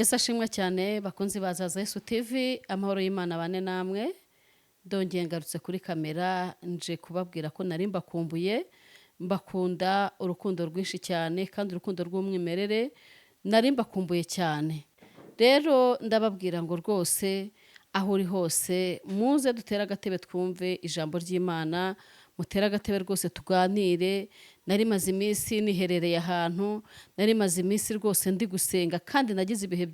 Yesu ashimwe cyane bakunzi bazaza Yesu TV, amahoro y'Imana bane namwe. Ndongeye ngarutse kuri kamera nje kubabwira ko nari mbakumbuye, mbakunda urukundo rwinshi cyane kandi urukundo rw'umwimerere, nari mbakumbuye cyane. Rero ndababwira ngo rwose aho uri hose muze dutera agatebe twumve ijambo ry'Imana, mutera agatebe rwose tuganire. Nari maze iminsi niherereye ahantu, nari maze iminsi rwose ndi gusenga kandi nagize ibihe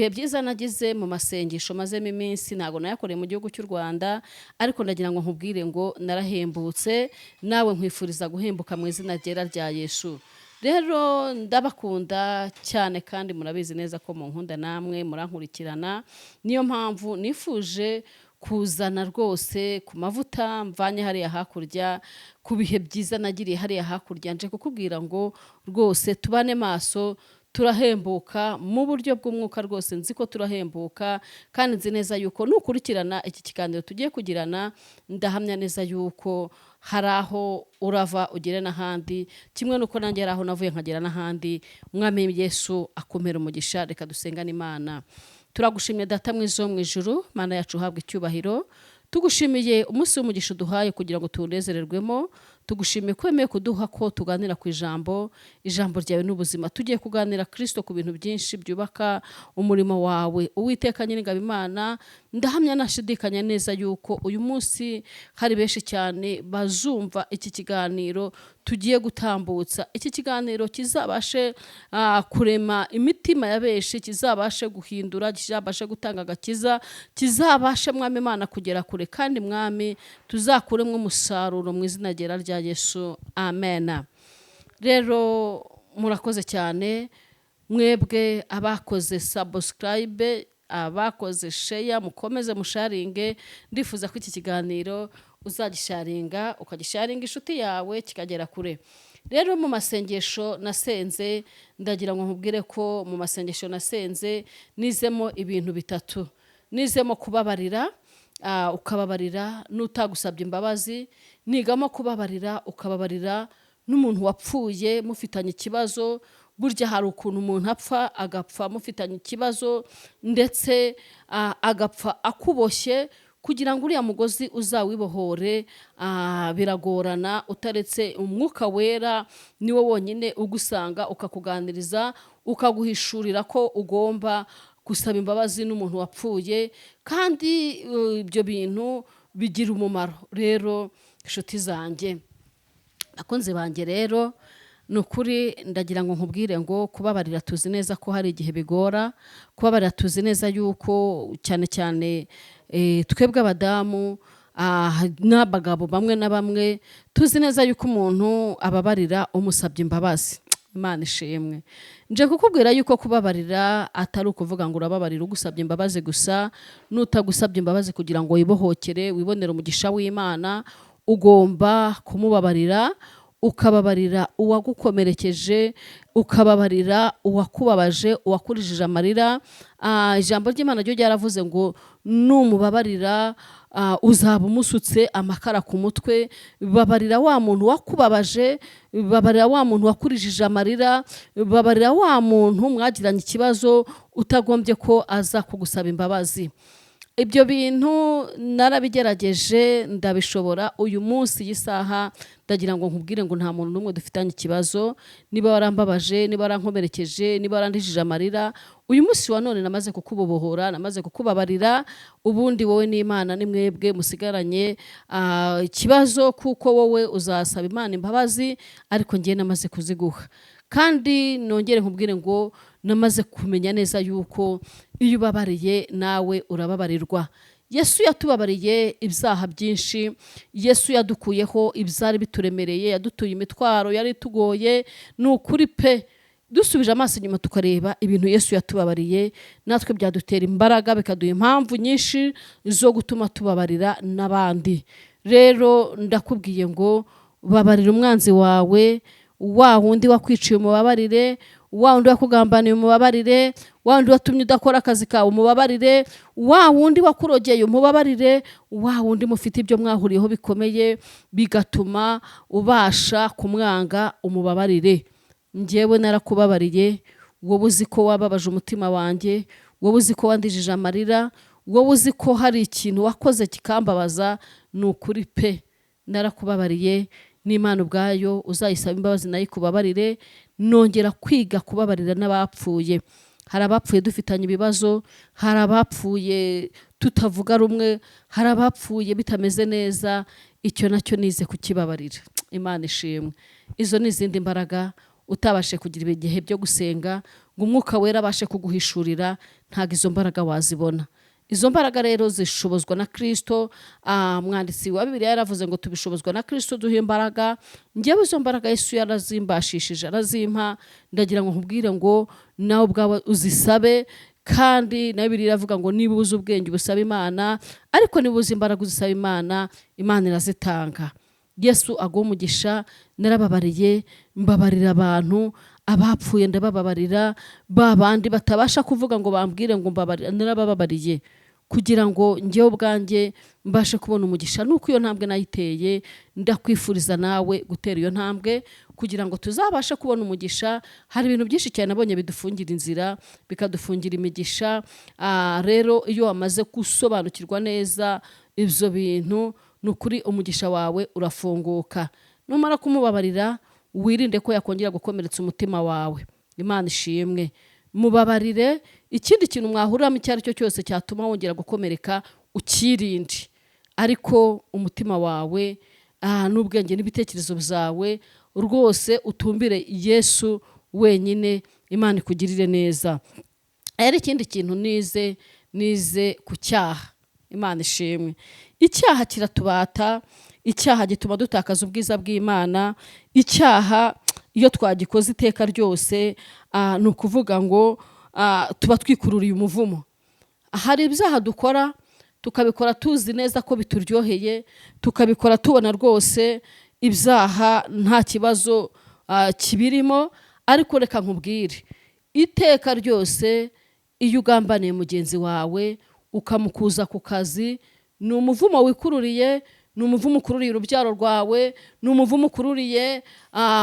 byiza nagize mu masengesho mazemo iminsi, ntago nayakoreye mu gihugu cy'u Rwanda, ariko ndagira ngo nkubwire ngo narahembutse, nawe nkwifuriza guhembuka mu izina ryera rya Yesu. Rero ndabakunda cyane kandi murabizi neza ko munkunda namwe murankurikirana, niyo mpamvu nifuje kuzana rwose ku mavuta mvanye hariya hakurya, ku bihe byiza nagiriye hariya hakurya, nje kukubwira ngo rwose tubane maso, turahembuka mu buryo bw'umwuka. Rwose nzi ko turahembuka kandi nzi neza yuko nukurikirana iki kiganiro tugiye kugirana, ndahamya neza yuko hari aho urava ugere n'ahandi, kimwe nuko nanjye hari aho navuye nkagera n'ahandi. Umwami Yesu akomera umugisha. Reka dusengane Imana. Turagushimiye data mwiza wo mu ijuru, Mana yacu uhabwe icyubahiro. Tugushimiye umunsi w'umugisha duhaye kugira ngo tuwunezererwemo. Tugushimiye ko wemeye kuduha ko tuganira ku ijambo ryawe n'ubuzima. Tugiye kuganira Kristo ku bintu byinshi byubaka umurimo wawe. Uwiteka Nyiringabo Imana, ndahamya nashidikanya neza yuko uyu munsi hari benshi cyane bazumva iki kiganiro tugiye gutambutsa. Iki kiganiro kizabashe kurema imitima ya benshi, kizabashe guhindura, kizabashe gutanga agakiza, kizabashe Mwami Imana kugera kure, kandi Mwami tuzakuremo umusaruro mu izina ryera rya Yesu. Amen. Rero murakoze cyane mwebwe abakoze subscribe, abakoze share, mukomeze musharinge. Ndifuza ko iki kiganiro uzagisharinga, ukagisharinga inshuti yawe kikagera kure. Rero mu masengesho nasenze, ndagira ngo nkubwire ko mu masengesho nasenze nizemo ibintu bitatu. Nizemo kubabarira, ukababarira n'utagusabye imbabazi. Nigamo kubabarira, ukababarira n'umuntu wapfuye mufitanye ikibazo. Burya hari ukuntu umuntu apfa, agapfa mufitanye ikibazo, ndetse agapfa akuboshye. Kugira ngo uriya mugozi uzawibohore biragorana, utaretse umwuka wera niwo wonyine ugusanga, ukakuganiriza, ukaguhishurira ko ugomba gusaba imbabazi n'umuntu wapfuye, kandi ibyo bintu bigira umumaro. Rero inshuti zanjye, akunze banjye, rero ni ukuri ndagira ngo nkubwire ngo kubabarira tuzi neza ko hari igihe bigora. Kubabarira tuzi neza yuko cyane cyane twebwe abadamu n'abagabo bamwe na bamwe tuzi neza yuko umuntu ababarira umusabye imbabazi. Imana ishimwe. Nje kukubwira yuko kubabarira atari ukuvuga ngo urababarira ugusabye imbabazi gusa. N'utagusabye imbabazi kugira ngo wibohokere, wibonere umugisha w'Imana, ugomba kumubabarira, ukababarira uwagukomerekeje, ukababarira uwakubabaje, uwakurijije amarira. Ijambo ry'Imana ryo ryaravuze ngo numubabarira uzaba umusutse amakara ku mutwe. Babarira wa muntu wakubabaje, babarira wa muntu wakurijije amarira, babarira wa muntu mwagiranye ikibazo utagombye ko aza kugusaba imbabazi. Ibyo bintu narabigerageje ndabishobora. Uyu munsi y'isaha ndagira ngo nkubwire ngo nta muntu n'umwe dufitanye ikibazo. Niba warambabaje, niba warankomerekeje, niba warandijije amarira, uyu munsi wa none namaze kukubohora, namaze kukubabarira. Ubundi wowe n'Imana ni mwebwe musigaranye ikibazo, kuko wowe uzasaba Imana imbabazi, ariko njye namaze kuziguha. Kandi nongere nkubwire ngo namaze kumenya neza yuko iyo ubabariye nawe urababarirwa. Yesu yatubabariye ibyaha byinshi. Yesu yadukuyeho ibyari bituremereye, yadutuye imitwaro yari tugoye. Ni ukuri pe, dusubije amaso inyuma tukareba ibintu Yesu yatubabariye, natwe byadutera imbaraga, bikaduha impamvu nyinshi zo gutuma tubabarira n'abandi. Rero ndakubwiye ngo babarira umwanzi wawe, wa wundi wakwiciye umubabarire, wa wundi wakugambaniye umubabarire, wa wundi watumye udakora akazi kawe umubabarire, wa wundi wakurogeye umubabarire, wa wundi mufite ibyo mwahuriyeho bikomeye bigatuma ubasha kumwanga umubabarire. Njyewe narakubabariye, wowe uzi ko wababaje umutima wanjye, wowe uzi ko wandijije amarira, wowe uzi ko hari ikintu wakoze kikambabaza. Ni ukuri pe, narakubabariye, n'Imana ubwayo uzayisaba imbabazi nayo ikubabarire. Nongera kwiga kubabarira n'abapfuye. Hari abapfuye dufitanye ibibazo, hari abapfuye tutavuga rumwe, hari abapfuye bitameze neza. Icyo nacyo nize kukibabarira. Imana ishimwe. Izo ni izindi mbaraga utabashe kugira ibihe byo gusenga ngo Umwuka Wera abashe kuguhishurira, ntabwo izo mbaraga wazibona. Izo mbaraga rero zishobozwa na Kristo. Mwanditsi wa Bibiliya yaravuze ngo tubishobozwa na Kristo duha imbaraga. Njyewe izo mbaraga Yesu yarazimbashishije, arazimpa. Ndagira ngo nkubwire ngo nawe ubwawe uzisabe, kandi na Bibiliya iravuga ngo niba uzi ubwenge ubusaba Imana, ariko niba uzi imbaraga uzisaba Imana, Imana irazitanga. Yesu aguha umugisha. Narababariye, mbabarira abantu, abapfuye ndabababarira, ba bandi batabasha kuvuga ngo bambwire ngo mbabarira, narabababariye kugira ngo njyewe ubwanjye mbashe kubona umugisha. Nuko iyo ntambwe nayiteye, ndakwifuriza nawe gutera iyo ntambwe kugira ngo tuzabashe kubona umugisha. Hari ibintu byinshi cyane nabonye bidufungira inzira, bikadufungira imigisha. Rero iyo wamaze gusobanukirwa neza ibyo bintu, ni ukuri umugisha wawe urafunguka. Numara kumubabarira, wirinde ko yakongera gukomeretsa umutima wawe. Imana ishimwe. Mubabarire. Ikindi kintu mwahuriramo icyo ari cyo cyose cyatuma wongera gukomereka, ukirinde. Ariko umutima wawe n'ubwenge n'ibitekerezo byawe rwose utumbire Yesu wenyine. Imana ikugirire neza. Ari ikindi kintu nize ku cyaha. Imana ishimwe. Icyaha kiratubata. Icyaha gituma dutakaza ubwiza bw'Imana. Icyaha iyo twagikoze iteka ryose, ni ukuvuga ngo tuba twikururiye umuvumo. Hari ibyaha dukora, tukabikora tuzi neza ko bituryoheye, tukabikora tubona rwose ibyaha nta kibazo kibirimo. Ariko reka nkubwire, iteka ryose iyo ugambaniye mugenzi wawe ukamukuza ku kazi, ni umuvumo wikururiye, ni umuvumo ukururiye urubyaro rwawe, ni umuvumo ukururiye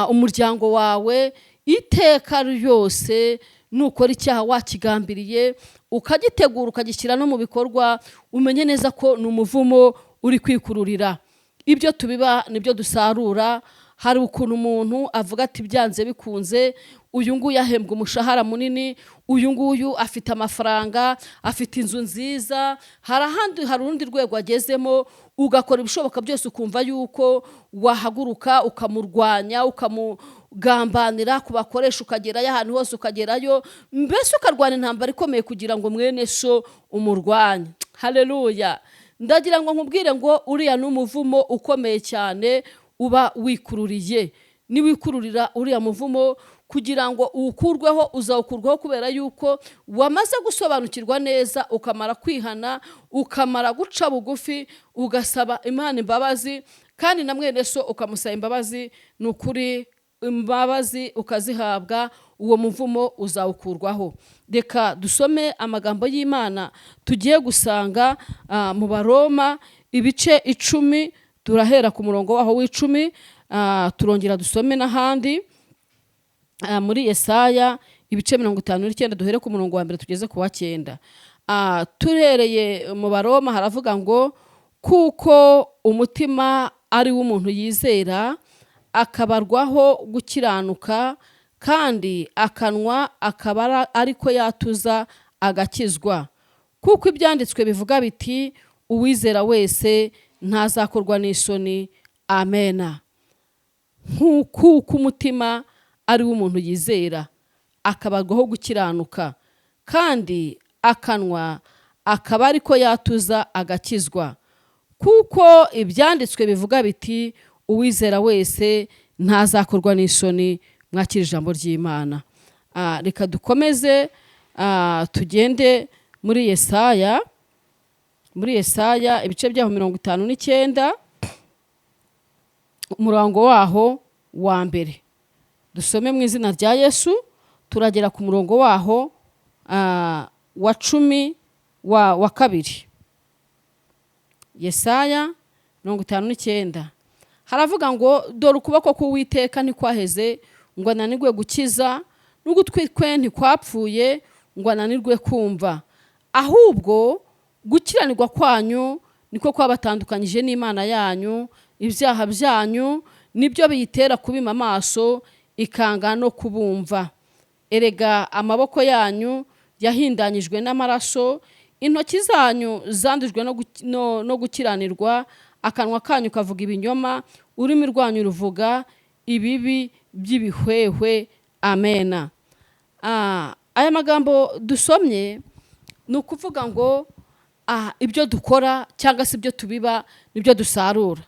umuryango wawe. Iteka ryose nukora icyaha wakigambiriye, ukagitegura ukagishyira no mu bikorwa, umenye neza ko ni umuvumo uri kwikururira. Ibyo tubiba nibyo dusarura. Hari ukuntu umuntu avuga ati byanze bikunze, uyu nguyu ahembwa umushahara munini, uyu nguyu afite amafaranga, afite inzu nziza, hari urundi rwego agezemo, ugakora ibishoboka byose ukumva yuko wahaguruka ukamurwanya, ukamugambanira, kubakoresha ukagerayo, ahantu hose ukagerayo, mbese ukarwana intambara ikomeye kugira ngo mwene so umurwanye. Haleluya. Ndagira ngo nkubwire ngo uriya ni umuvumo ukomeye cyane uba wikururiye. Niwikururira uriya muvumo kugira ngo uwukurweho, uzawukurwaho kubera yuko wamaze gusobanukirwa neza, ukamara kwihana, ukamara guca bugufi, ugasaba Imana imbabazi, kandi na mwene so ukamusaba imbabazi. Ni ukuri imbabazi ukazihabwa, uwo muvumo uzawukurwaho. Reka dusome amagambo y'Imana tugiye gusanga mu Baroma ibice 10, turahera ku murongo waho w'10, turongera dusome n'ahandi muri Yesaya ibice 59, duhere ku murongo wa 1 tugeze ku wa 9. Turereye mu Baroma haravuga ngo kuko umutima ari w'umuntu yizera akabarwaho gukiranuka, kandi akanwa akaba ariko yatuza agakizwa. Kuko ibyanditswe bivuga biti uwizera wese ntazakorwa n'isoni. Amena. Kuko umutima ari w'umuntu yizera akabarwaho gukiranuka, kandi akanwa akaba ariko yatuza agakizwa. Kuko ibyanditswe bivuga biti uwizera wese ntazakorwa n'isoni. Mwakira ijambo ry'Imana. Reka dukomeze tugende muri Yesaya ibice byaho 59, umurongo waho wa 1. Dusome mu izina rya Yesu. Turagera ku murongo waho wa 10 wa 2. Yesaya 59 haravuga ngo dore ukuboko k'Uwiteka ntikwaheze ngo ananirwe gukiza, n'ugutwi kwe ntikwapfuye ngo ananirwe kumva, ahubwo gukiranirwa kwanyu niko kwabatandukanyije n'Imana yanyu, ibyaha byanyu nibyo biyitera kubima amaso ikanga no kubumva. Erega amaboko yanyu yahindanyijwe n'amaraso, intoki zanyu zandujwe no gukiranirwa, akanwa kanyu kavuga ibinyoma, ururimi rwanyu ruvuga ibibi by'ibihwehwe. Amena. Aya magambo dusomye ni ukuvuga ngo ibyo dukora cyangwa se ibyo tubiba nibyo dusarura.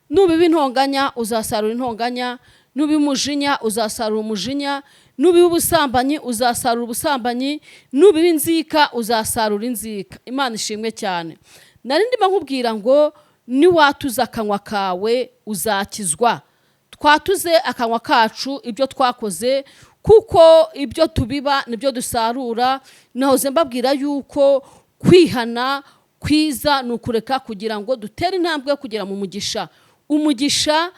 Nubiba intonganya uzasarura intonganya, nubiba umujinya uzasarura umujinya, nubiba ubusambanyi uzasarura ubusambanyi, nubiba inzika uzasarura inzika. Imana ishimwe cyane. Nari ndimo nkubwira ngo niwatuza akanwa kawe uzakizwa. Twatuze akanwa kacu ibyo twakoze, kuko ibyo tubiba nibyo dusarura. Nahoze mbabwira yuko kwihana kwiza ni ukureka kugira ngo dutere intambwe yo kugera mu mugisha. Umugisha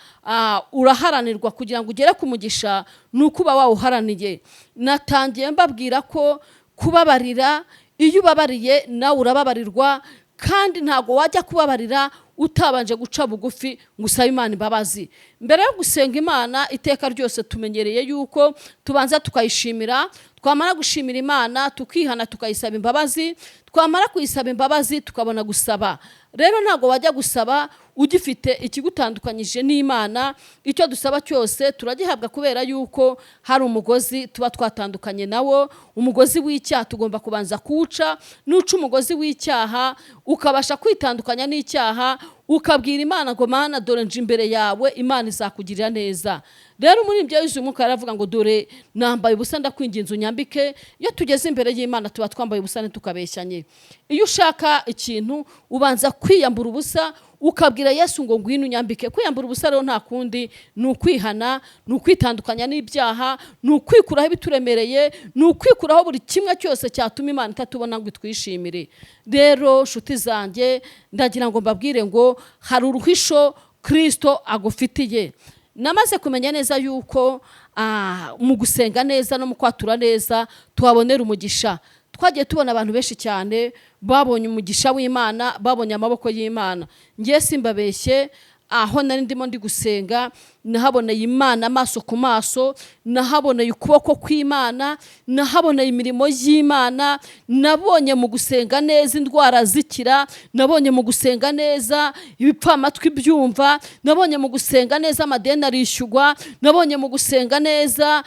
uraharanirwa. Kugira ngo ugere ku mugisha ni ukuba wawuharaniye. Natangiye mbabwira ko kubabarira, iyo ubabariye nawe urababarirwa, kandi ntago wajya kubabarira utabanje guca bugufi ngo usabe Imana imbabazi. Mbere yo gusenga Imana iteka ryose tumenyereye yuko tubanza tukayishimira, twamara gushimira Imana tukihana tukayisaba imbabazi, twamara kuyisaba imbabazi tukabona gusaba. Rero ntago wajya gusaba ugifite ikigutandukanyije n'Imana. Icyo dusaba cyose turagihabwa kubera yuko hari umugozi tuba twatandukanye nawo. Umugozi w'icyaha tugomba kubanza kuwuca. Nuca umugozi w'icyaha ukabasha kwitandukanya n'icyaha, ukabwira Imana ngo Mana dore nje imbere yawe, Imana izakugirira neza. Rero muri ibyo yuzuye umwuka aravuga ngo dore nambaye ubusa ndakwinginze unyambike. Iyo tugeze imbere y'Imana tuba twambaye ubusa ntitukabeshyanye. Iyo ushaka ikintu ubanza kwiyambura ubusa ukabwira Yesu ngo ngwino unyambike. Kwiyambura ubusa rero nta kundi ni ukwihana, ni ukwitandukanya n'ibyaha, ni ukwikuraho ibituremereye, ni ukwikuraho buri kimwe cyose cyatuma Imana itatubona ngo itwishimire. Rero nshuti zanjye ndagira ngo mbabwire ngo hari uruhisho Kristo agufitiye. Namaze kumenya neza yuko mu gusenga neza no mu kwatura neza tuhabonera umugisha. Twagiye tubona abantu benshi cyane babonye umugisha w'Imana, babonye amaboko y'Imana. Ngiye simbabeshye, aho nari ndimo ndi gusenga nahaboneye Imana amaso ku maso, nahaboneye ukuboko kw'Imana, nahaboneye imirimo y'Imana. Nabonye mu gusenga neza indwara zikira, nabonye mu gusenga neza ibipfamatwi byumva, nabonye mu gusenga neza amadeni arishyurwa, nabonye mu gusenga neza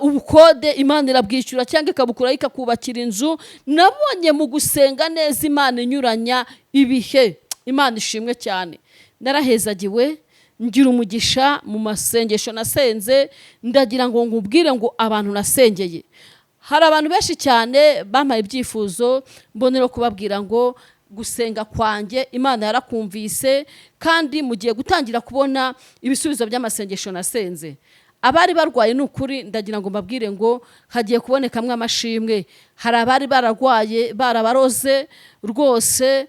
ubukode Imana irabwishyura cyangwa ikabukuraho ikakubakira inzu. Nabonye mu gusenga neza Imana inyuranya ibihe. Imana ishimwe cyane. Narahezagiwe, ngira umugisha mu masengesho nasenze. Ndagira ngo nkubwire ngo abantu nasengeye, hari abantu benshi cyane bampaye ibyifuzo. Mbonera kubabwira ngo gusenga kwanjye Imana yarakumvise, kandi mugiye gutangira kubona ibisubizo by'amasengesho nasenze. Abari barwaye n'ukuri ndagira ngo mbabwire ngo hagiye kubonekamwe amashimwe. Hari abari bararwaye barabaroze rwose,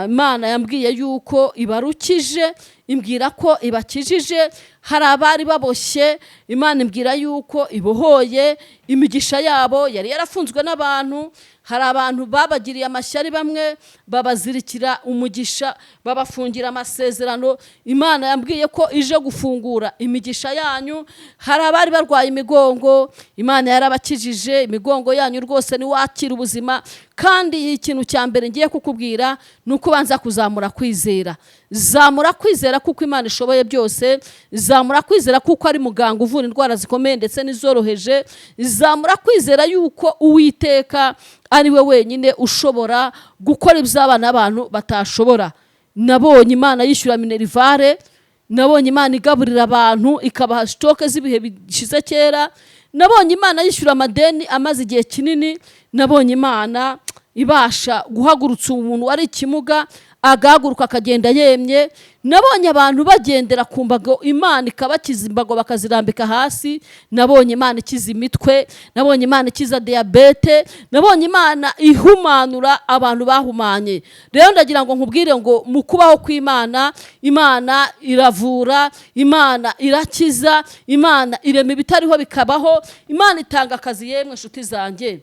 Imana yambwiye yuko ibarukije, imbwira ko ibakijije. Hari abari baboshye, Imana imbwira yuko ibohoye imigisha yabo yari yarafunzwe n'abantu. Hari abantu babagiriye amashyari, bamwe babazirikira umugisha, babafungira amasezerano. Imana yambwiye ko ije gufungura imigisha yanyu. Hari abari barwaye imigongo, Imana yarabakijije imigongo yanyu rwose niwakira ubuzima. Kandi ikintu cya mbere ngiye kukubwira ni ukubanza kuzamura kwizera. Zamura kwizera kuko Imana ishoboye byose. Zamura kwizera kuko ari muganga uvura indwara zikomeye ndetse n'izoroheje. Zamura kwizera yuko Uwiteka ari we wenyine ushobora gukora iby'abana abantu batashobora. Nabonye Imana yishyura minerivare, nabonye Imana igaburira abantu ikabaha sitoke z'ibihe bishize kera, nabonye Imana yishyura amadeni amaze igihe kinini, nabonye Imana ibasha guhagurutsa umuntu wari ikimuga agahaguruka akagenda yemye. Nabonye abantu bagendera ku mbago Imana ikabakiza imbago bakazirambika hasi. Nabonye Imana ikiza imitwe, nabonye Imana ikiza diabete, nabonye Imana ihumanura abantu bahumanye. Rero ndagira ngo nkubwire ngo mu kubaho kw'Imana, Imana iravura, Imana irakiza, Imana irema ibitariho bikabaho, Imana itanga akazi. Yemwe nshuti zanjye,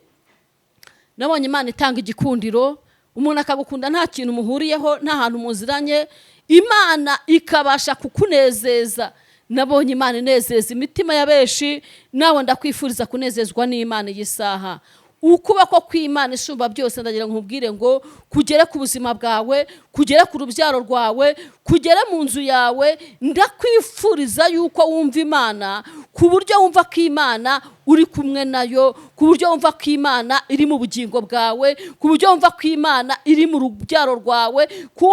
nabonye Imana itanga igikundiro, umuntu akagukunda nta kintu muhuriyeho, nta hantu muziranye, Imana ikabasha kukunezeza. Nabonye Imana inezeza imitima ya benshi, nawe ndakwifuriza kunezezwa n'Imana y'isaha. Ukuboko kw'Imana isumba byose ndagira ngo nkubwire ngo kugere ku buzima bwawe, kugere ku rubyaro rwawe, kugere mu nzu yawe. Ndakwifuriza yuko wumva Imana ku buryo wumva ko Imana uri kumwe nayo, ku buryo wumva ko Imana iri mu bugingo bwawe, ku buryo wumva ko Imana iri mu rubyaro rwawe, ku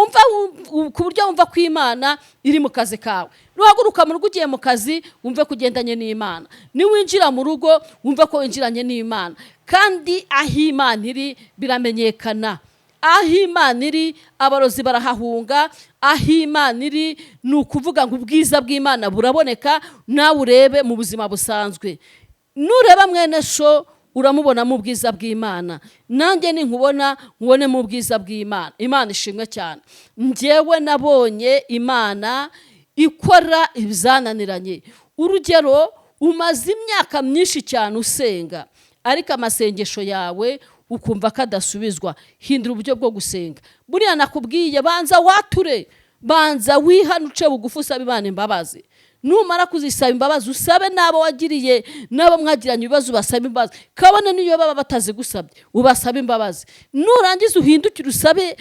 buryo wumva ko Imana iri mu kazi kawe. Nuhaguruka mu rugo ugiye mu kazi, wumve ko ugendanye n'Imana. Niwinjira mu rugo, wumve ko winjiranye n'Imana. Kandi aho Imana iri biramenyekana. Aho Imana iri abarozi barahahunga. Aho Imana iri ni ukuvuga ngo ubwiza bw'Imana buraboneka, nawe urebe mu buzima busanzwe. Nureba mwene so uramubona mu bwiza bw'Imana, nanjye ninkubona nkubone mu bwiza bw'Imana. Imana ishimwe cyane. Njyewe nabonye Imana ikora ibizananiranye. Urugero, umaze imyaka myinshi cyane usenga, ariko amasengesho yawe ukumva kadasubizwa. Hindura uburyo bwo gusenga. Buriya nakubwiye, banza wature, banza wihanuce bugufi usabe Imana imbabazi. Numara kuzisaba imbabazi, usabe n'abo wagiriye, n'abo mwagiranye ibibazo ubasabe imbabazi. Kabone niyo baba batazigusabye, ubasabe imbabazi. Nurangiza uhindukire usabe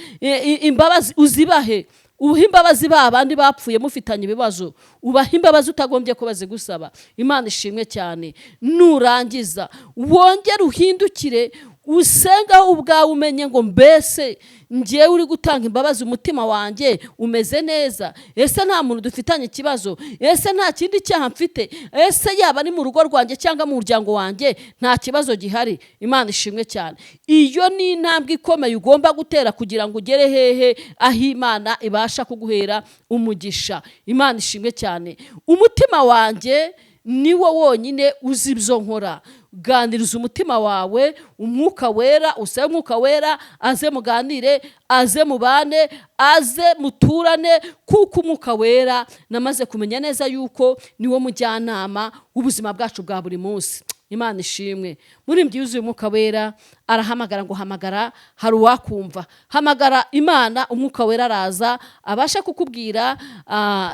imbabazi, uzibahe. Uha imbabazi babandi bapfuye mufitanye ibibazo, ubaha imbabazi utagombye ko bazigusaba. Imana ishimwe cyane. Nurangiza wongere uhindukire usenga ubwawe, umenye ngo mbese ngiye uri gutanga imbabazi, umutima wanjye umeze neza? Ese nta muntu dufitanye ikibazo? Ese nta kindi cyaha mfite? Ese yaba ari mu rugo rwanjye cyangwa mu muryango wanjye nta kibazo gihari? Imana ishimwe cyane. Iyo ni intambwe ikomeye ugomba gutera kugira ngo ugere hehe? Aho Imana ibasha kuguhera umugisha. Imana ishimwe cyane. Umutima wanjye niwo wonyine uzi ibyo nkora. Ganiriza umutima wawe, Umwuka Wera, usabe Umwuka Wera aze muganire, aze mubane, aze muturane, kuko Umwuka Wera namaze kumenya neza yuko niwo mujyanama w'ubuzima bwacu bwa buri munsi. Imana ishimwe. Muri mbyuzuye Umwuka Wera arahamagara ngo hamagara, hari uwakumva. Hamagara Imana, Umwuka Wera araza abasha kukubwira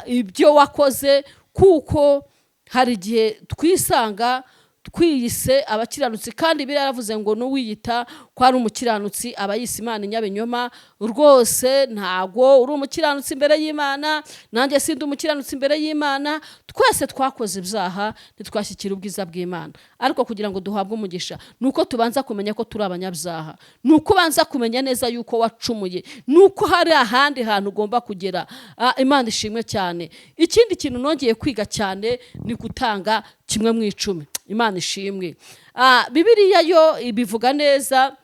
ibyo wakoze, kuko hari igihe twisanga twiyise abakiranutsi, kandi Bibiliya yaravuze ngo n'uwiyita ko ari umukiranutsi aba yise Imana inyabinyoma. Rwose ntago uri umukiranutsi imbere y'Imana, nanjye sindi umukiranutsi imbere y'Imana. Twese twakoze ibyaha, ntitwashyikira ubwiza bw'Imana. Ariko kugira ngo duhabwe umugisha, nuko tubanza kumenya ko turi abanyabyaha, nuko ubanza kumenya neza yuko wacumuye, nuko hari ahandi hantu ugomba kugera. Imana ishimwe cyane. Ikindi kintu nongeye kwiga cyane ni gutanga 1/10. Imana ishimwe. Bibiliya yo ibivuga neza.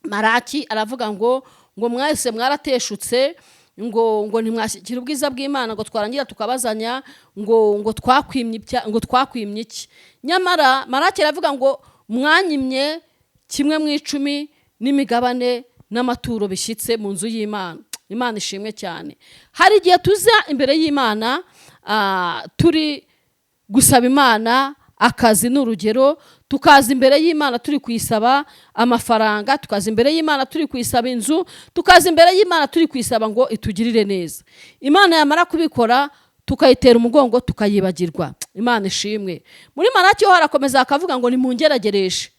Maraki aravuga ngo mwese mwarateshutse, ngo ntimwashyikira ubwiza bw'Imana, ngo twarangira tukabazanya ngo twakwimye iki. Nyamara Maraki aravuga ngo mwanyimye 1/10 n'imigabane n'amaturo bishyitse mu nzu y'Imana. Imana ishimwe cyane. Hari igihe tuza imbere y'Imana turi gusaba Imana akazi, n'urugero, tukaza imbere y'Imana turi kuyisaba amafaranga, tukaza imbere y'Imana turi kuyisaba inzu, tukaza imbere y'Imana turi kuyisaba ngo itugirire neza. Imana yamara kubikora tukayitera umugongo tukayibagirwa. Imana ishimwe. Muri Maraki ho harakomeza akavuga ngo nimungeragereshe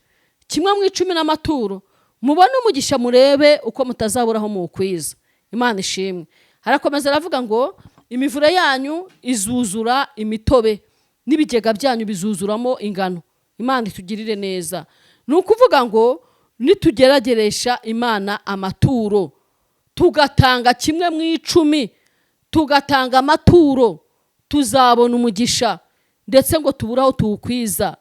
1/10 n'amaturo, mubone umugisha, murebe uko mutazaburaho muwukwiza. Imana ishimwe. Harakomeza aravuga ngo imivure yanyu izuzura imitobe, n'ibigega byanyu bizuzuramo ingano. Imana itugirire neza. Ni ukuvuga ngo nitugerageresha Imana amaturo, tugatanga 1/10, tugatanga amaturo, tuzabona umugisha, ndetse ngo tuburaho tuwukwiza.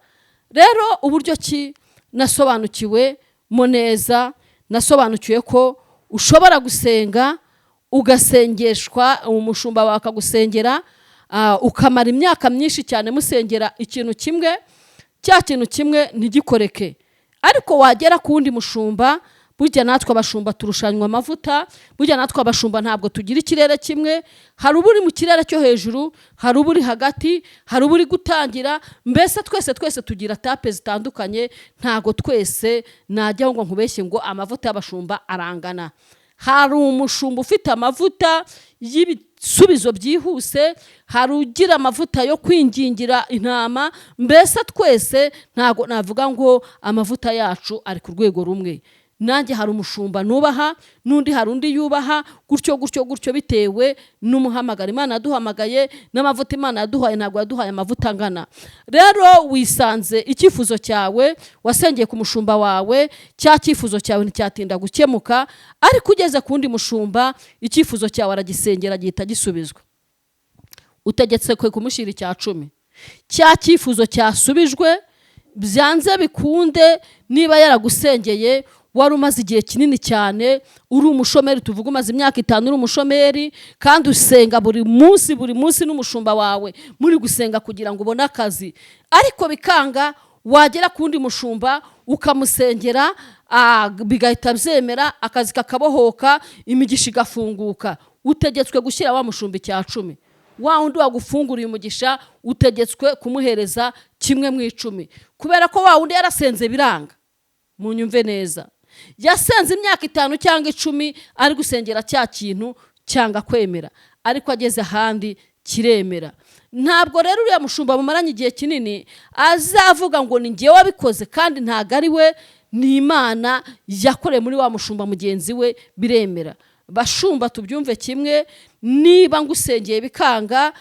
Rero uburyo ki nasobanukiwe mo neza, nasobanukiwe ko ushobora gusenga ugasengeshwa, umushumba wawe akagusengera, ukamara imyaka myinshi cyane musengera ikintu kimwe, cya kintu kimwe ntigikoreke, ariko wagera ku wundi mushumba, burya natwe abashumba turushanywa amavuta, burya natwe abashumba ntabwo tugira ikirere kimwe, hari uburi mu kirere cyo hejuru, hari uburi hagati, hari uburi gutangira, mbese twese tugira tape zitandukanye, ntago twese najya ngo nkubeshye ngo amavuta y'abashumba arangana. Hari umushumba ufite amavuta y'ibisubizo byihuse, hari ugira amavuta yo kwingingira intama, mbese twese ntago navuga ngo amavuta yacu ari ku rwego rumwe. Nanjye hari umushumba nubaha, n'undi hari undi yubaha, gutyo bitewe n'umuhamagara Imana yaduhamagaye n'amavuta Imana yaduhaye. Ntabwo yaduhaye amavuta angana. Rero wisanze icyifuzo cyawe wasengeye ku mushumba wawe, cya cyifuzo cyawe nticyatinda gukemuka, ariko ugeze ku wundi mushumba icyifuzo cyawe aragisengera gihita gisubizwa. Utegetse kwe kumushyira icya 10, cya cyifuzo cyasubijwe, byanze bikunde niba yaragusengeye wari umaze igihe kinini cyane uri umushomeri, tuvuga umaze imyaka 5 uri umushomeri, kandi usenga buri munsi n'umushumba wawe muri gusenga kugira ngo ubone akazi, ariko bikanga, wagera kundi mushumba ukamusengera, bigahita byemera, akazi kakabohoka, imigisha igafunguka. Utegetswe gushyira wa mushumba icya 10. Wa undi wagufunguriye umugisha utegetswe kumuhereza 1/10, kubera ko wa undi yarasenze biranga. Munyumve neza, yasenze imyaka 5 cyangwa 10 ari gusengera cya kintu cyanga kwemera, ariko ageze ahandi kiremera. Ntabwo rero uriya mushumba mumaranye igihe kinini azavuga ngo ni ngiye wabikoze, kandi ntago ari we, ni Imana yakoreye muri wa mushumba mugenzi we, biremera. Bashumba tubyumve kimwe, niba ngusengeye bikanga,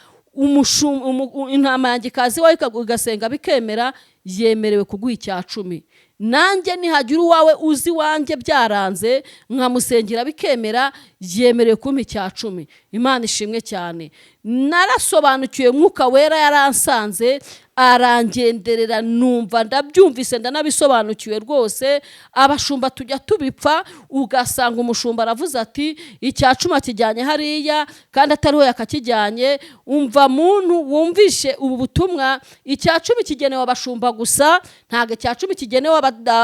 intama yanjye kazi wawe ugasenga bikemera, yemerewe kuguha icya 10. Nanjye nihagira uwawe uzi wanjye byaranze nkamusengera bikemera, yemerewe kumpa icya 10. Imana ishimwe cyane. Narasobanukiwe, Mwuka Wera yaransanze arangenderera, numva ndabyumvise, ndanabisobanukiwe rwose. Abashumba tujya tubipfa, ugasanga umushumba aravuze ati icya 10 kijyanye hariya, kandi atariho yakakijyanye. Umva muntu wumvishe ubu butumwa, icya 10 kigenewe abashumba gusa, ntago icya 10 kigenewe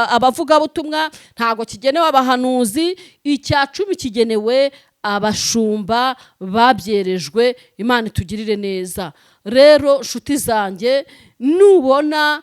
abavuga butumwa, ntago kigenewe abahanuzi, icya 10 kigenewe abashumba babyerejwe. Imana itugirire neza. Rero nshuti zanjye, nubona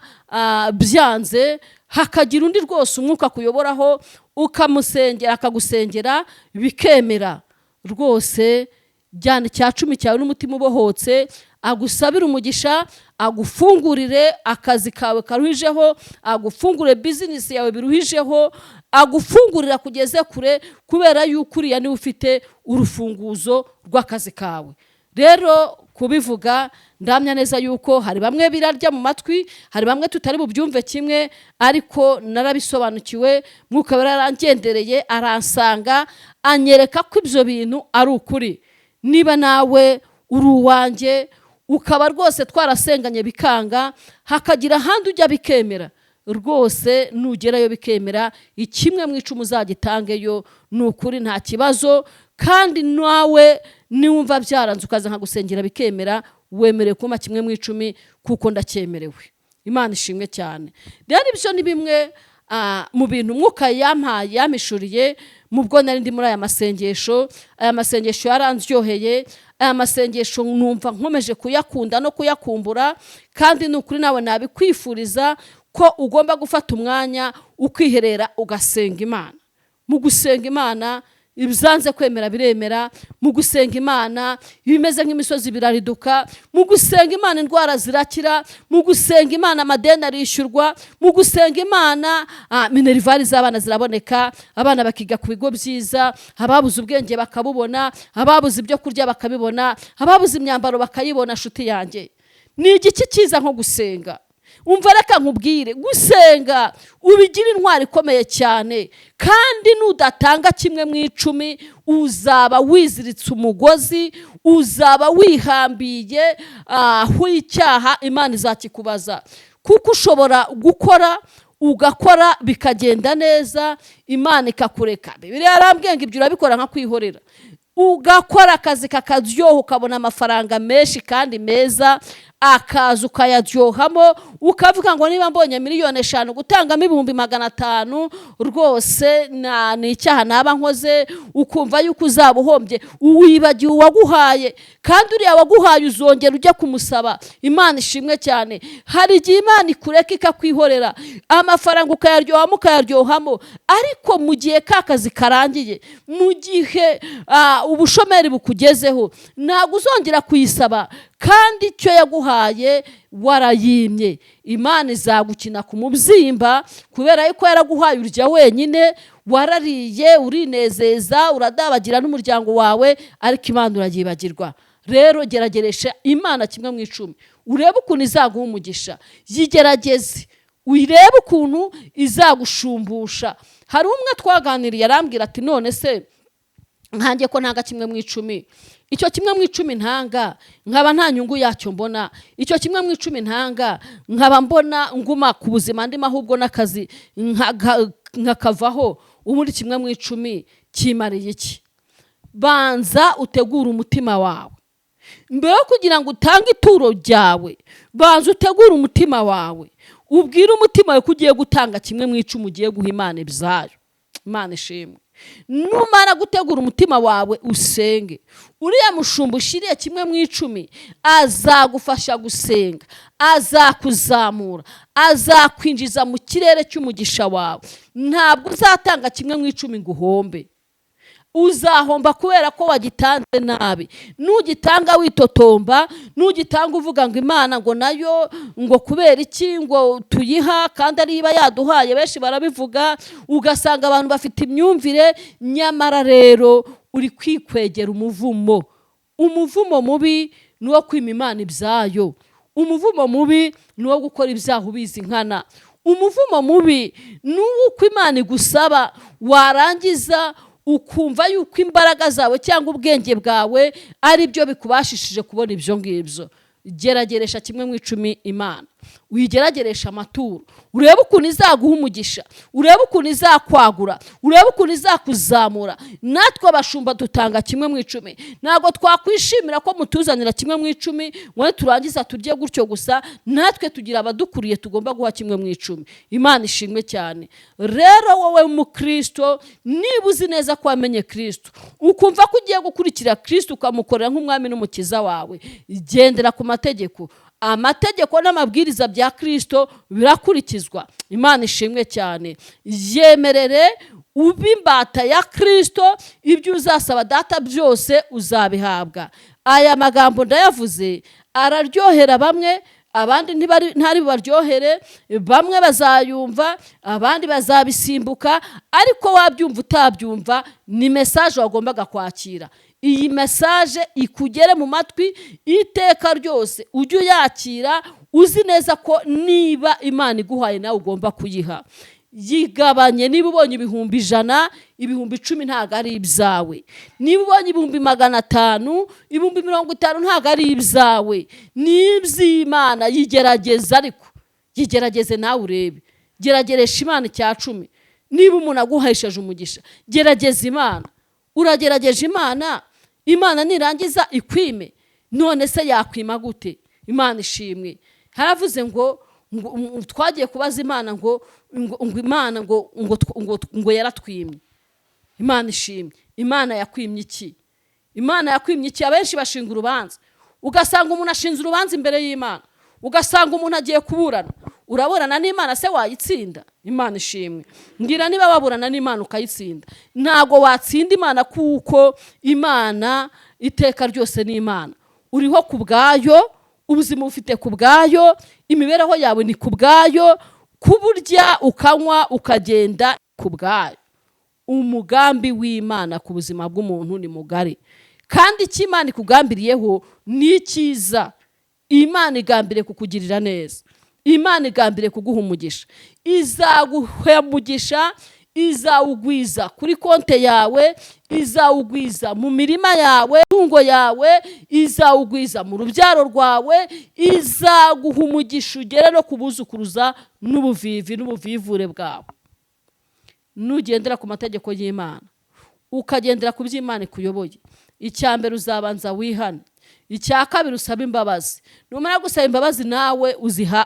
byanze, hakagira undi rwose umwuka kuyoboraho, ukamusengera akagusengera bikemera, rwose jyana icya 10 cyawe n'umutima ubohotse, agusabira umugisha, agufungurire akazi kawe karuhijeho, agufungure business yawe biruhijeho, agufungurira kugeze kure, kubera yuko uriya niwe ufite urufunguzo rw'akazi kawe. Rero kubivuga ndamya neza yuko hari bamwe birarya mu matwi, hari bamwe tutari bubyumve kimwe, ariko narabisobanukiwe. Mwuka Wera yarangendereye, aransanga, anyereka ko ibyo bintu ari ukuri. Niba nawe uri uwanjye, ukaba rwose twarasenganye bikanga, hakagira ahandi ujya bikemera, rwose nugerayo bikemera, 1/10 uzagitangeyo, ni ukuri nta kibazo. Kandi nawe niwumva byaranze ukaza nkagusengera bikemera, wemerewe kuma 1/10, kuko ndacyemerewe. Imana ishimwe cyane. Rero ibyo ni bimwe mu bintu Mwuka yampaye, yamishuriye mubwo nari ndi muri aya masengesho. Aya masengesho yaranzyoheye, aya masengesho numva nkomeje kuyakunda no kuyakumbura, kandi n'ukuri nawe nabikwifuriza ko ugomba gufata umwanya ukiherera ugasenga Imana. Mu gusenga Imana ibyanze kwemera biremera, mu gusenga Imana ibimeze nk'imisozi birariduka, mu gusenga Imana indwara zirakira, mu gusenga Imana amadeni arishyurwa, mu gusenga Imana minerivali z'abana ziraboneka, abana bakiga ku bigo byiza, ababuze ubwenge bakabubona, ababuze ibyo kurya bakabibona, ababuze imyambaro bakayibona. Shuti yanjye, ni igiki cyiza nko gusenga? Umva reka nkubwire, gusenga ubigira intwari ikomeye cyane, kandi nudatanga 1/10 uzaba wiziritse umugozi, uzaba wihambiye icyaha, Imana izakikubaza. Kuko ushobora gukora ugakora bikagenda neza, Imana ikakureka. Bibiliya yarambwiye ngo ibyo urabikora nka kwihorera, ugakora akazi kakaryoha, ukabona amafaranga menshi kandi meza, akaza ukayaryohamo, ukavuga ngo niba mbonye 5,000,000 gutangamo 500,000 rwose ni icyaha naba nkoze, ukumva yuko uzaba uhombye, wibagiwe uwaguhaye, kandi uriya waguhaye uzongera ujya kumusaba. Imana ishimwe cyane. Hari igihe Imana ikureka ikakwihorera, amafaranga ukayaryohamo, ariko mu gihe ka kazi karangiye, mu gihe ubushomeri bukugezeho, ntabwo uzongera kuyisaba, kandi icyo yaguhaye warayimye. Imana izagukina ku mubyimba, kubera yuko yaraguhaye urya wenyine, warariye, urinezeza, uradabagira n'umuryango wawe, ariko Imana uragibagirwa. Rero gerageresha Imana 1/10, urebe ukuntu izaguha umugisha. Yigerageze, urebe ukuntu izagushumbusha. Hari umwe twaganiriye arambwira ati none se nkanjye ko ntanga 1/10, icyo 1/10 ntanga nkaba nta nyungu yacyo mbona, icyo 1/10 ntanga nkaba mbona nguma ku buzima ndimo, ahubwo n'akazi nkakavaho, umuri 1/10 kimariye iki? Banza utegura umutima wawe mbere yo kugira ngo utange ituro ryawe. Banza utegura umutima wawe, ubwire umutima wawe ko ugiye gutanga 1/10 ugiye guha Imana ibyayo. Imana ishimwe. Numara gutegura umutima wawe, usenge. Uriya mushumba ushiriye 1/10 azagufasha gusenga, azakuzamura, azakwinjiza mu kirere cy'umugisha wawe. Ntabwo uzatanga 1/10 ngo uhombe. Uzahomba kubera ko wagitanze nabi. Nugitanga witotomba, nugitanga uvuga ngo Imana ngo nayo ngo kubera iki ngo tuyiha kandi ari iba yaduhaye. Benshi barabivuga, ugasanga abantu bafite imyumvire, nyamara rero uri kwikwegera umuvumo. Umuvumo mubi ni uwo kwima Imana ibyayo. Umuvumo mubi ni uwo gukora ibyaha ubizi nkana. Umuvumo mubi ni uko Imana igusaba, warangiza ukumva yuko imbaraga zawe cyangwa ubwenge bwawe ari byo bikubashishije kubona ibyo ngibyo. Gerageresha 1/10 Imana, wigerageresha amaturo, urebe ukuntu izaguha umugisha, urebe ukuntu izakwagura, urebe ukuntu izakuzamura. Natwe abashumba dutanga 1/10. Ntabwo twakwishimira ko mutuzanira 1/10 ngo turangiza turye gutyo gusa. Natwe tugira abadukuriye tugomba guha 1/10. Imana ishimwe cyane. Rero wowe mu Kristo, niba uzi neza ko wamenye Kristo, ukumva ko ugiye gukurikira Kristo ukamukorera nk'umwami n'umukiza wawe, gendera ku mategeko. Amategeko n'amabwiriza bya Kristo birakurikizwa. Imana ishimwe cyane. Yemerere ube imbata ya Kristo, ibyo uzasaba Data byose uzabihabwa. Aya magambo ndayavuze araryohera bamwe, abandi ntari baryohere, bamwe bazayumva, abandi bazabisimbuka, ariko wabyumva utabyumva ni message wagombaga kwakira. Iyi message ikugere mu matwi iteka ryose, ujye uyakira uzi neza ko niba Imana iguhaye nawe ugomba kuyiha. Yigabanye. Niba ubonye 100,000, 10,000 ntago ari ibyawe. Niba ubonye 500,000, 50,000 ntago ari ibyawe, ni iby'Imana. Yigerageze, ariko yigerageze nawe urebe. Gerageresha Imana 10. Niba umuntu aguhesheje umugisha, gerageza Imana. Uragerageje Imana, Imana nirangiza ikwime, none se yakwima gute? Imana ishimwe. Haravuze ngo twagiye kubaza Imana ngo Imana ngo yaratwimye. Imana ishimwe. Imana yakwimye iki? Imana yakwimye iki? Abenshi bashinga urubanza, ugasanga umuntu ashinze urubanza imbere y'Imana, ugasanga umuntu agiye kuburana. Uraburana n'Imana se wayitsinda? Imana ishimwe. Ngira niba waburana n'Imana ukayitsinda, ntago watsinda Imana, kuko Imana iteka ryose ni Imana. Uriho ku bwayo, ubuzima ufite ku bwayo, imibereho yawe ni ku bwayo, kuburya ukanywa ukagenda ku bwayo. Umugambi w'Imana ku buzima bw'umuntu ni mugari, kandi icyo Imana ikugambiriyeho ni cyiza. Imana igambiriye kukugirira neza, Imana igambiriye kuguha umugisha. Izaguha umugisha, izawugwiza kuri konte yawe, izawugwiza mu mirima yawe, tungo yawe, izawugwiza mu rubyaro rwawe, izaguha umugisha ugere no kubuzukuruza n'ubuvivi n'ubuvivure bwawe. Nugendera ku mategeko y'Imana, ukagendera ku by'Imana ikuyoboye, icya mbere uzabanza wihane, icya kabiri usaba imbabazi. Numara gusaba imbabazi nawe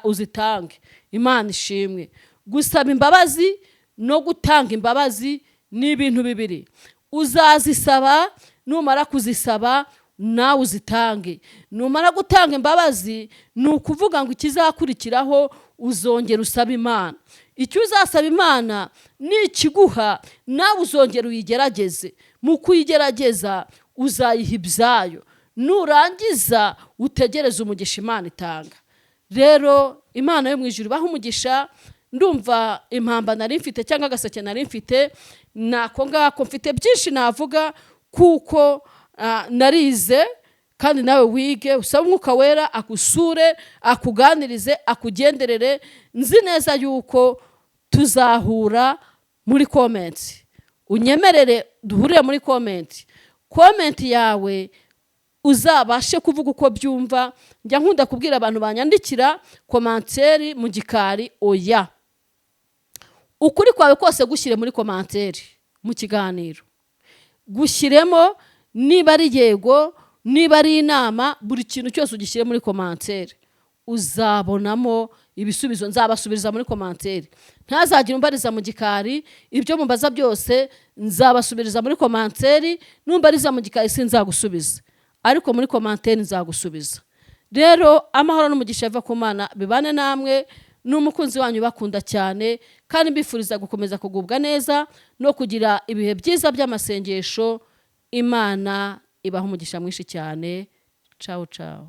uzitange. Imana ishimwe. Gusaba imbabazi no gutanga imbabazi ni ibintu bibiri. Uzazisaba, numara kuzisaba nawe uzitange. Numara gutanga imbabazi ni ukuvuga ngo ikizakurikiraho uzongera usaba Imana. Icyo uzasaba Imana nikiguha nawe uzongera uyigerageze. Mu kuyigerageza uzayiha ibyayo. Nurangiza utegereze umugisha Imana itanga. Rero Imana yo mu ijuru ibaha umugisha. Ndumva impamba nari mfite cyangwa agaseke nari mfite nako ngako, mfite byinshi navuga kuko narize, kandi nawe wige usaba Umwuka Wera akusure, akuganirize, akugenderere. Nzi neza yuko tuzahura muri comment. Unyemerere duhurire muri comment yawe uzabashe kuvuga uko byumva. Njya nkunda kubwira abantu banyandikira komanteri mu gikari oya. Ukuri kwawe kose gushyire muri komanteri mu kiganiro. Gushyiremo niba ari yego, niba ari inama, buri kintu cyose ugishyire muri komanteri. Uzabonamo ibisubizo, nzabasubiriza muri komanteri. Ntazagira umbariza mu gikari, ibyo mumbaza byose nzabasubiriza muri komanteri. Numbariza mu gikari sinzagusubiza, ariko muri komanteri nzagusubiza. Rero amahoro n'umugisha biva ku Mana bibane namwe. N'umukunzi wanyu bakunda cyane, kandi mbifuriza gukomeza kugubwa neza no kugira ibihe byiza by'amasengesho. Imana ibaha umugisha mwinshi cyane. Ciao ciao.